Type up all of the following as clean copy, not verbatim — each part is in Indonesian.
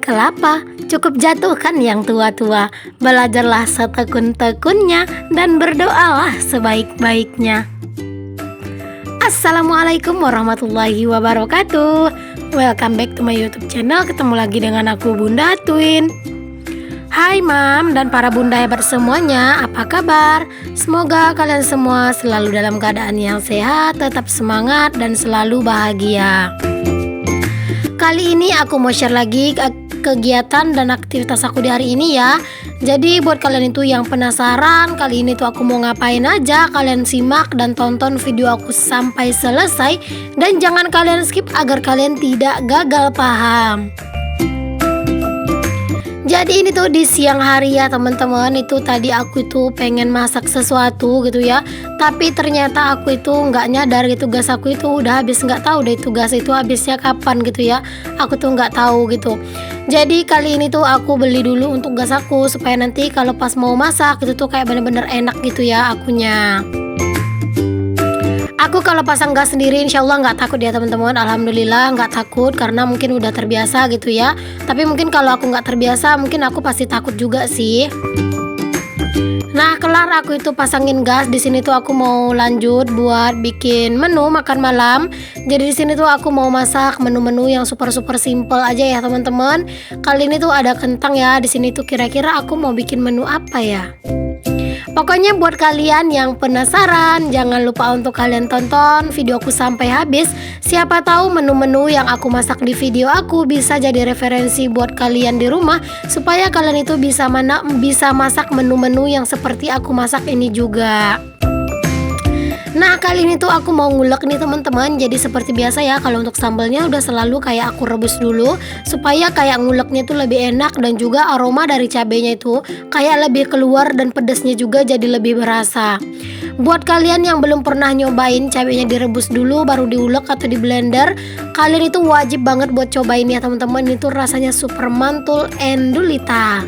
kelapa, cukup jatuhkan yang tua-tua. Belajarlah setekun-tekunnya dan berdoalah sebaik-baiknya. Assalamualaikum warahmatullahi wabarakatuh. Welcome back to my YouTube channel. Ketemu lagi dengan aku, Bunda Twin. Hai Mam dan para bunda hebat semuanya, apa kabar? Semoga kalian semua selalu dalam keadaan yang sehat, tetap semangat dan selalu bahagia. Kali ini aku mau share lagi kegiatan dan aktivitas aku di hari ini ya. Jadi buat kalian itu yang penasaran kali ini tuh aku mau ngapain aja, kalian simak dan tonton video aku sampai selesai. Dan jangan kalian skip agar kalian tidak gagal paham. Jadi ini tuh di siang hari ya teman-teman. Itu tadi aku itu pengen masak sesuatu gitu ya, tapi ternyata aku itu nggak nyadar gitu gas aku itu udah habis. Nggak tahu deh itu gas itu habisnya kapan gitu ya, aku tuh nggak tahu gitu. Jadi kali ini tuh aku beli dulu untuk gas aku, supaya nanti kalau pas mau masak itu tuh kayak bener-bener enak gitu ya akunya. Aku kalau pasang gas sendiri insya Allah nggak takut ya teman-teman. Alhamdulillah nggak takut karena mungkin udah terbiasa gitu ya. Tapi mungkin kalau aku nggak terbiasa mungkin aku pasti takut juga sih. Nah kelar aku itu pasangin gas, di sini tuh aku mau lanjut buat bikin menu makan malam. Jadi di sini tuh aku mau masak menu-menu yang super simple aja ya teman-teman. Kali ini tuh ada kentang ya. Di sini tuh kira-kira aku mau bikin menu apa ya? Pokoknya buat kalian yang penasaran, jangan lupa untuk kalian tonton videoku sampai habis. Siapa tahu menu-menu yang aku masak di video aku bisa jadi referensi buat kalian di rumah, supaya kalian itu bisa masak menu-menu yang seperti aku masak ini juga. Nah kali ini tuh aku mau ngulek nih teman-teman. Jadi seperti biasa ya, kalau untuk sambalnya udah selalu kayak aku rebus dulu, supaya kayak nguleknya tuh lebih enak. Dan juga aroma dari cabenya itu kayak lebih keluar, dan pedasnya juga jadi lebih berasa. Buat kalian yang belum pernah nyobain cabenya direbus dulu baru diulek atau di blender, kalian itu wajib banget buat cobain ya teman-teman. Itu rasanya super mantul endulita.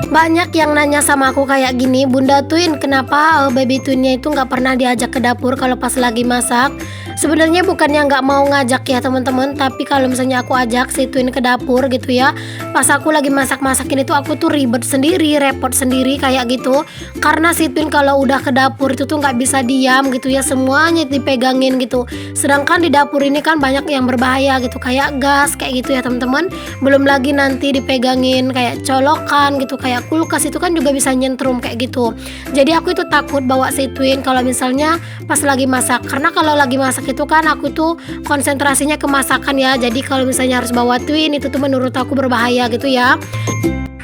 Banyak yang nanya sama aku kayak gini, Bunda Twin, kenapa baby twinnya itu nggak pernah diajak ke dapur kalau pas lagi masak? Sebenarnya bukannya nggak mau ngajak ya teman-teman, tapi kalau misalnya aku ajak si Twin ke dapur gitu ya, pas aku lagi masak-masakin itu aku tuh ribet sendiri, repot sendiri kayak gitu. Karena si Twin kalau udah ke dapur itu tuh nggak bisa diam gitu ya, semuanya dipegangin gitu. Sedangkan di dapur ini kan banyak yang berbahaya gitu, kayak gas kayak gitu ya teman-teman. Belum lagi nanti dipegangin kayak colokan gitu, kayak kulkas itu kan juga bisa nyentrum kayak gitu. Jadi aku itu takut bawa si Twin kalau misalnya pas lagi masak, karena kalau lagi masak itu kan aku tuh konsentrasinya ke masakan ya. Jadi kalau misalnya harus bawa Twin itu tuh menurut aku berbahaya gitu ya.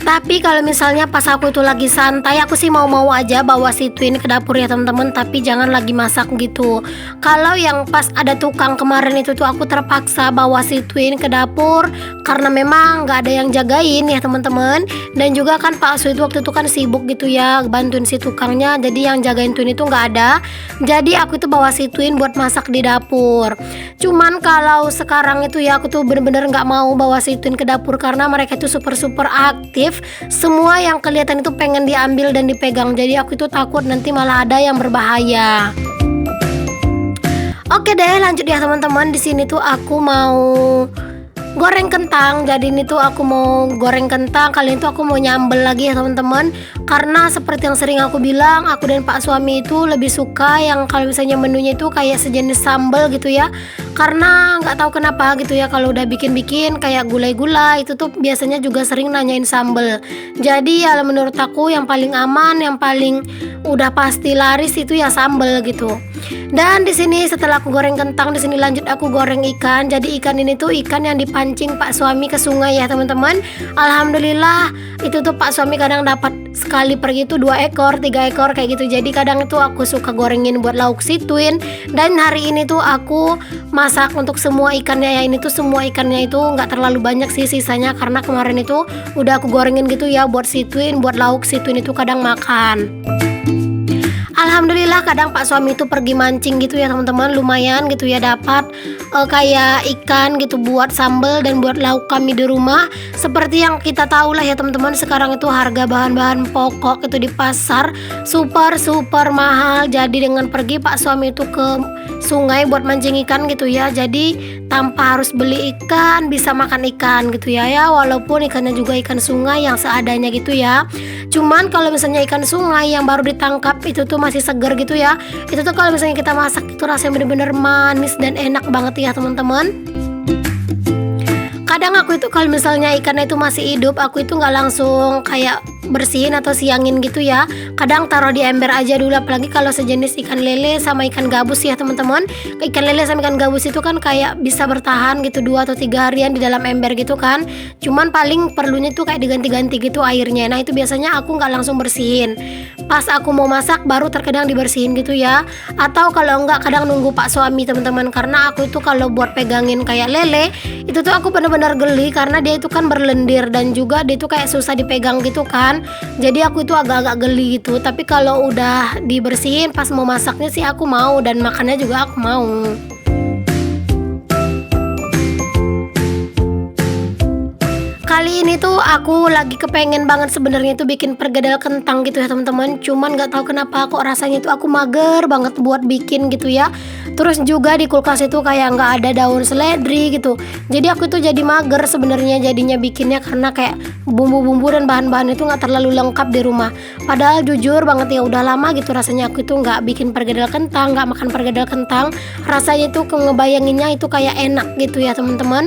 Tapi kalau misalnya pas aku itu lagi santai, aku sih mau-mau aja bawa si Twin ke dapur ya teman-teman. Tapi jangan lagi masak gitu. Kalau yang pas ada tukang kemarin itu tuh aku terpaksa bawa si Twin ke dapur, karena memang nggak ada yang jagain ya teman-teman. Dan juga kan Pak Su itu waktu itu kan sibuk gitu ya bantuin si tukangnya. Jadi yang jagain Twin itu nggak ada. Jadi aku itu bawa si Twin buat masak di dapur. Cuman kalau sekarang itu ya aku tuh bener-bener nggak mau bawa si Twin ke dapur, karena mereka itu super aktif. Semua yang kelihatan itu pengen diambil dan dipegang. Jadi aku itu takut nanti malah ada yang berbahaya. Oke deh, lanjut ya teman-teman. Di sini tuh aku mau goreng kentang. Jadi ini tuh aku mau goreng kentang. Kali ini tuh aku mau nyambel lagi ya teman-teman. Karena seperti yang sering aku bilang, aku dan Pak suami itu lebih suka yang kalau misalnya menunya itu kayak sejenis sambal gitu ya. Karena nggak tahu kenapa gitu ya, kalau udah bikin-bikin kayak gulai-gulai itu tuh biasanya juga sering nanyain sambal. Jadi ya menurut aku yang paling aman, yang paling udah pasti laris itu ya sambal gitu. Dan di sini setelah aku goreng kentang, di sini lanjut aku goreng ikan. Jadi ikan ini tuh ikan yang dipancing Pak suami ke sungai ya teman-teman. Alhamdulillah itu tuh Pak suami kadang dapat sekali pergi tuh 2 ekor, 3 ekor kayak gitu. Jadi kadang itu aku suka gorengin buat lauk si Twin. Dan hari ini tuh aku masak untuk semua ikannya ya. Ini tuh semua ikannya itu nggak terlalu banyak sih sisanya, karena kemarin itu udah aku gorengin gitu ya buat si Twin, buat lauk si Twin itu kadang makan. Alhamdulillah kadang Pak suami itu pergi mancing gitu ya teman-teman, lumayan gitu ya dapat kayak ikan gitu buat sambal dan buat lauk kami di rumah. Seperti yang kita tahu lah ya teman-teman, sekarang itu harga bahan-bahan pokok itu di pasar super mahal. Jadi dengan pergi Pak suami itu ke sungai buat mancing ikan gitu ya. Jadi tanpa harus beli ikan bisa makan ikan gitu ya, walaupun ikannya juga ikan sungai yang seadanya gitu ya. Cuman kalau misalnya ikan sungai yang baru ditangkap itu tuh masih segar gitu ya, itu tuh kalau misalnya kita masak itu rasanya bener-bener manis dan enak banget ya teman-teman. Kadang aku itu kalau misalnya ikannya itu masih hidup, aku itu nggak langsung kayak bersihin atau siangin gitu ya. Kadang taruh di ember aja dulu, apalagi kalau sejenis ikan lele sama ikan gabus ya teman-teman. Ikan lele sama ikan gabus itu kan kayak bisa bertahan gitu 2 atau 3 harian di dalam ember gitu kan. Cuman paling perlunya tuh kayak diganti-ganti gitu airnya. Nah itu biasanya aku nggak langsung bersihin. Pas aku mau masak baru terkadang dibersihin gitu ya. Atau kalau enggak kadang nunggu Pak suami teman-teman, karena aku itu kalau buat pegangin kayak lele itu tuh aku benar-benar geli karena dia itu kan berlendir dan juga dia itu kayak susah dipegang gitu kan. Jadi aku itu agak-agak geli gitu. Tapi kalau udah dibersihin pas mau masaknya sih aku mau, dan makannya juga aku mau. Kali ini tuh aku lagi kepengen banget sebenarnya tuh bikin perkedel kentang gitu ya teman-teman. Cuman nggak tahu kenapa kok rasanya itu aku mager banget buat bikin gitu ya. Terus juga di kulkas itu kayak nggak ada daun seledri gitu. Jadi aku tuh jadi mager sebenarnya jadinya bikinnya, karena kayak bumbu-bumbu dan bahan-bahan itu nggak terlalu lengkap di rumah. Padahal jujur banget ya udah lama gitu rasanya aku itu nggak bikin perkedel kentang, nggak makan perkedel kentang. Rasanya itu ngebayanginnya itu kayak enak gitu ya teman-teman.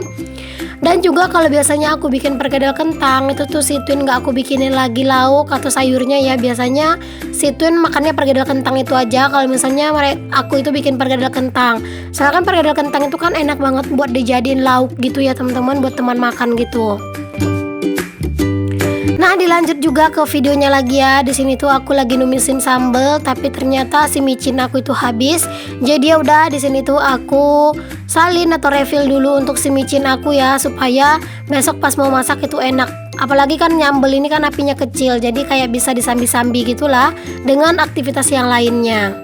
Dan juga kalau biasanya aku bikin perkedel kentang itu tuh si Twin nggak aku bikinin lagi lauk atau sayurnya ya. Biasanya si Twin makannya perkedel kentang itu aja kalau misalnya aku itu bikin perkedel kentang. Soalnya kan perkedel kentang itu kan enak banget buat dijadiin lauk gitu ya teman-teman, buat teman makan gitu. Nah dilanjut juga ke videonya lagi ya. Di sini tuh aku lagi numisin sambal, tapi ternyata si micin aku itu habis. Jadi ya udah di sini tuh aku salin atau refill dulu untuk si micin aku ya, supaya besok pas mau masak itu enak. Apalagi kan nyambel ini kan apinya kecil, jadi kayak bisa disambi-sambi gitulah dengan aktivitas yang lainnya.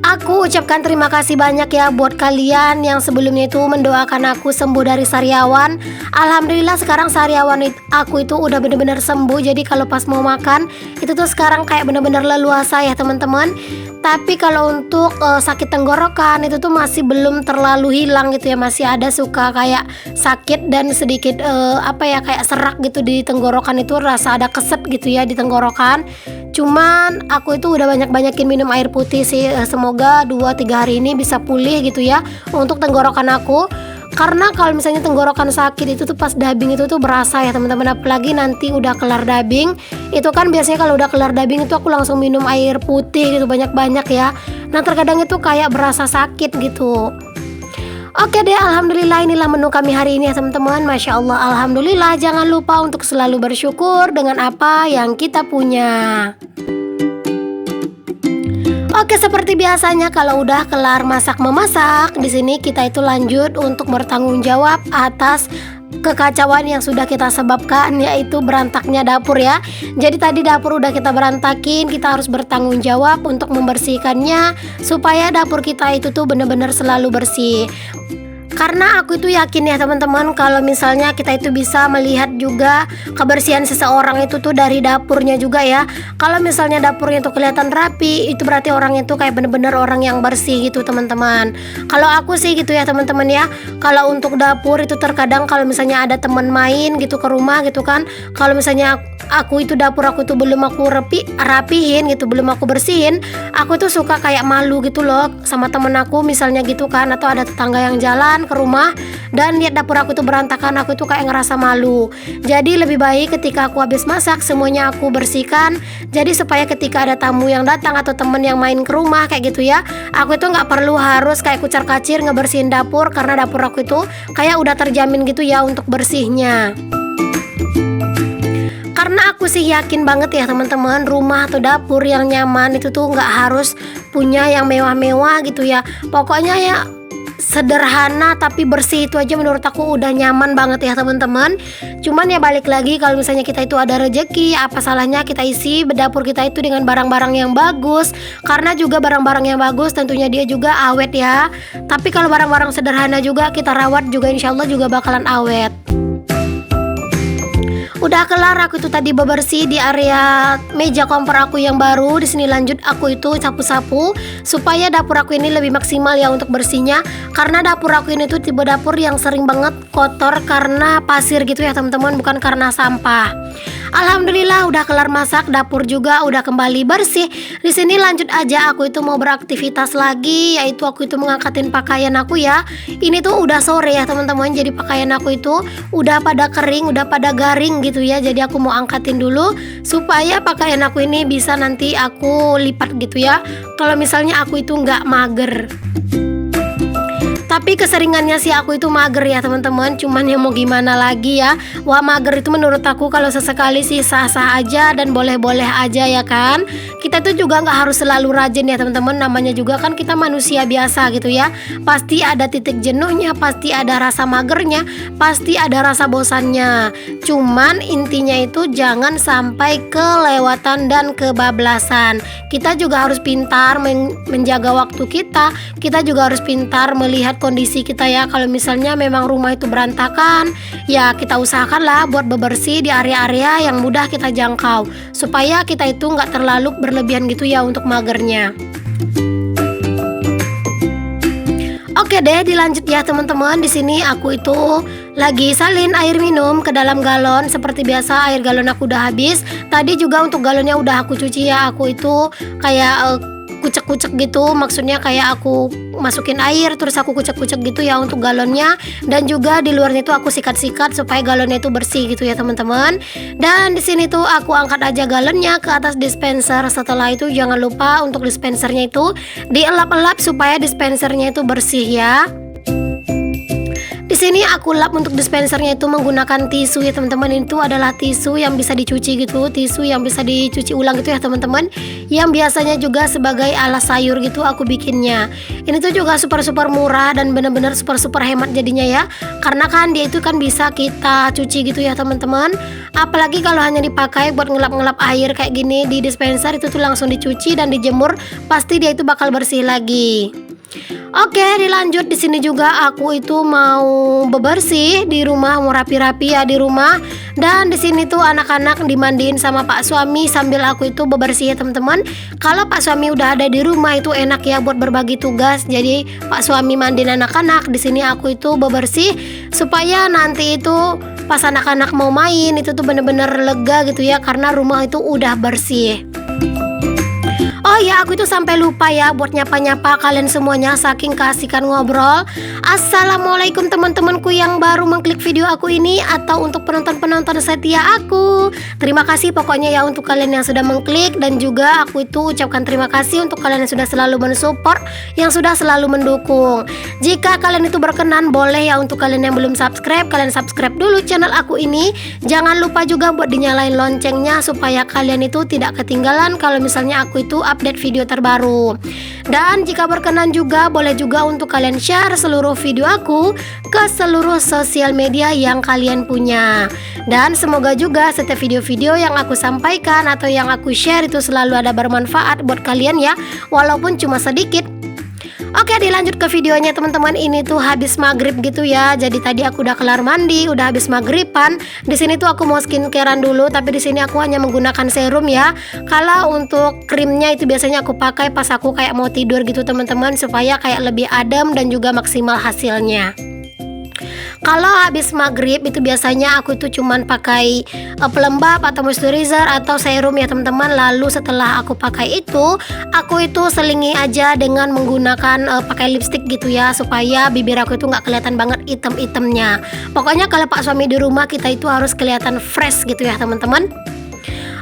Aku ucapkan terima kasih banyak ya buat kalian yang sebelumnya itu mendoakan aku sembuh dari sariawan. Alhamdulillah sekarang sariawan aku itu udah bener-bener sembuh. Jadi kalau pas mau makan itu tuh sekarang kayak bener-bener leluasa ya teman-teman. Tapi kalau untuk sakit tenggorokan itu tuh masih belum terlalu hilang gitu ya, masih ada suka kayak sakit dan sedikit kayak serak gitu di tenggorokan, itu rasa ada keset gitu ya di tenggorokan. Cuman aku itu udah banyak-banyakin minum air putih sih, semoga 2-3 hari ini bisa pulih gitu ya untuk tenggorokan aku. Karena kalau misalnya tenggorokan sakit itu tuh pas dubbing itu tuh berasa ya teman-teman, apalagi nanti udah kelar dubbing. Itu kan biasanya kalau udah kelar dubbing itu aku langsung minum air putih gitu banyak-banyak ya. Nah terkadang itu kayak berasa sakit gitu. Oke deh, alhamdulillah inilah menu kami hari ini ya teman-teman. Masya Allah, alhamdulillah. Jangan lupa untuk selalu bersyukur dengan apa yang kita punya. Oke, seperti biasanya kalau udah kelar masak-memasak, di sini kita itu lanjut untuk bertanggung jawab atas kekacauan yang sudah kita sebabkan, yaitu berantaknya dapur ya. Jadi tadi dapur udah kita berantakin, kita harus bertanggung jawab untuk membersihkannya supaya dapur kita itu tuh bener-bener selalu bersih. Karena aku itu yakin ya teman-teman, kalau misalnya kita itu bisa melihat juga kebersihan seseorang itu tuh dari dapurnya juga ya. Kalau misalnya dapurnya tuh kelihatan rapi, itu berarti orang itu kayak bener-bener orang yang bersih gitu teman-teman. Kalau aku sih gitu ya teman-teman ya. Kalau untuk dapur itu terkadang kalau misalnya ada teman main gitu ke rumah gitu kan, kalau misalnya aku itu dapur aku tuh belum aku rapihin gitu, belum aku bersihin, aku tuh suka kayak malu gitu loh sama temen aku misalnya gitu kan, atau ada tetangga yang jalan ke rumah dan lihat dapur aku tuh berantakan, aku tuh kayak ngerasa malu. Jadi lebih baik ketika aku habis masak semuanya aku bersihkan. Jadi supaya ketika ada tamu yang datang atau temen yang main ke rumah kayak gitu ya, aku itu nggak perlu harus kayak kucar-kacir ngebersihin dapur, karena dapur aku itu kayak udah terjamin gitu ya untuk bersihnya. Karena aku sih yakin banget ya teman-teman, rumah atau dapur yang nyaman itu tuh nggak harus punya yang mewah-mewah gitu ya. Pokoknya ya sederhana tapi bersih itu aja menurut aku udah nyaman banget ya teman-teman. Cuman ya balik lagi, kalau misalnya kita itu ada rezeki, apa salahnya kita isi dapur kita itu dengan barang-barang yang bagus. Karena juga barang-barang yang bagus tentunya dia juga awet ya. Tapi kalau barang-barang sederhana juga kita rawat juga insya Allah juga bakalan awet. Udah kelar aku itu tadi bebersih di area meja kompor aku yang baru. Di sini lanjut aku itu sapu-sapu supaya dapur aku ini lebih maksimal ya untuk bersihnya. Karena dapur aku ini tuh tipe dapur yang sering banget kotor karena pasir gitu ya teman-teman, bukan karena sampah. Alhamdulillah udah kelar masak, dapur juga udah kembali bersih. Di sini lanjut aja aku itu mau beraktivitas lagi, yaitu aku itu mengangkatin pakaian aku ya. Ini tuh udah sore ya teman-teman, jadi pakaian aku itu udah pada kering, udah pada garing gitu ya. Jadi aku mau angkatin dulu supaya pakaian aku ini bisa nanti aku lipat gitu ya. Kalau misalnya aku itu nggak mager. Tapi keseringannya sih aku itu mager ya teman-teman. Cuman ya mau gimana lagi ya. Wah, mager itu menurut aku kalau sesekali sih sah-sah aja dan boleh-boleh aja ya kan. Kita tuh juga nggak harus selalu rajin ya teman-teman. Namanya juga kan kita manusia biasa gitu ya. Pasti ada titik jenuhnya, pasti ada rasa magernya, pasti ada rasa bosannya. Cuman intinya itu jangan sampai kelewatan dan kebablasan. Kita juga harus pintar menjaga waktu kita. Kita juga harus pintar melihat kondisi kita ya. Kalau misalnya memang rumah itu berantakan, ya kita usahakanlah buat bebersih di area-area yang mudah kita jangkau supaya kita itu nggak terlalu berlebihan gitu ya untuk magernya. Oke deh, dilanjut ya teman-teman. Di sini aku itu lagi salin air minum ke dalam galon. Seperti biasa air galon aku udah habis. Tadi juga untuk galonnya udah aku cuci ya. Aku itu kayak kucek-kucek gitu, maksudnya kayak aku masukin air terus aku kucek-kucek gitu ya untuk galonnya, dan juga di luarnya itu aku sikat-sikat supaya galonnya itu bersih gitu ya teman-teman. Dan di sini tuh aku angkat aja galonnya ke atas dispenser. Setelah itu jangan lupa untuk dispensernya itu dielap-elap supaya dispensernya itu bersih ya. Di sini aku lap untuk dispensernya itu menggunakan tisu ya teman-teman. Itu adalah tisu yang bisa dicuci gitu, tisu yang bisa dicuci ulang gitu ya teman-teman. Yang biasanya juga sebagai alas sayur gitu aku bikinnya. Ini tuh juga super murah dan bener-bener super hemat jadinya ya. Karena kan dia itu kan bisa kita cuci gitu ya teman-teman. Apalagi kalau hanya dipakai buat ngelap-ngelap air kayak gini di dispenser, itu tuh langsung dicuci dan dijemur, pasti dia itu bakal bersih lagi. Oke, dilanjut. Di sini juga aku itu mau bebersih di rumah, mau rapi-rapi ya di rumah. Dan di sini tuh anak-anak dimandiin sama Pak suami sambil aku itu bebersih ya teman-teman. Kalau Pak suami udah ada di rumah itu enak ya buat berbagi tugas. Jadi Pak suami mandiin anak-anak, di sini aku itu bebersih supaya nanti itu pas anak-anak mau main itu tuh bener-bener lega gitu ya, karena rumah itu udah bersih. Oh ya, aku itu sampai lupa ya buat nyapa-nyapa kalian semuanya saking keasikan ngobrol. Assalamualaikum teman-temanku yang baru mengklik video aku ini, atau untuk penonton-penonton setia aku. Terima kasih pokoknya ya untuk kalian yang sudah mengklik, dan juga aku itu ucapkan terima kasih untuk kalian yang sudah selalu mensupport, yang sudah selalu mendukung. Jika kalian itu berkenan, boleh ya untuk kalian yang belum subscribe, kalian subscribe dulu channel aku ini. Jangan lupa juga buat dinyalain loncengnya supaya kalian itu tidak ketinggalan kalau misalnya aku itu update video terbaru. Dan jika berkenan juga boleh juga untuk kalian share seluruh video aku ke seluruh sosial media yang kalian punya. Dan semoga juga setiap video-video yang aku sampaikan atau yang aku share itu selalu ada bermanfaat buat kalian ya, walaupun cuma sedikit. Oke, dilanjut ke videonya teman-teman. Ini tuh habis maghrib gitu ya. Jadi tadi aku udah kelar mandi, udah habis maghriban. Di sini tuh aku mau skincarean dulu, tapi di sini aku hanya menggunakan serum ya. Kalau untuk krimnya itu biasanya aku pakai pas aku kayak mau tidur gitu teman-teman, supaya kayak lebih adem dan juga maksimal hasilnya. Kalau habis maghrib itu biasanya aku tuh cuman pakai pelembab atau moisturizer atau serum ya teman-teman. Lalu setelah aku pakai itu, aku itu selingi aja dengan menggunakan pakai lipstick gitu ya, supaya bibir aku itu nggak kelihatan banget item-itemnya. Pokoknya kalau Pak suami di rumah, kita itu harus kelihatan fresh gitu ya teman-teman.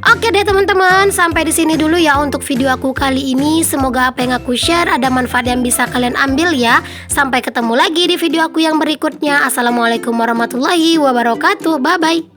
Oke deh teman-teman, sampai di sini dulu ya untuk video aku kali ini. Semoga apa yang aku share ada manfaat yang bisa kalian ambil ya. Sampai ketemu lagi di video aku yang berikutnya. Assalamualaikum warahmatullahi wabarakatuh. Bye bye.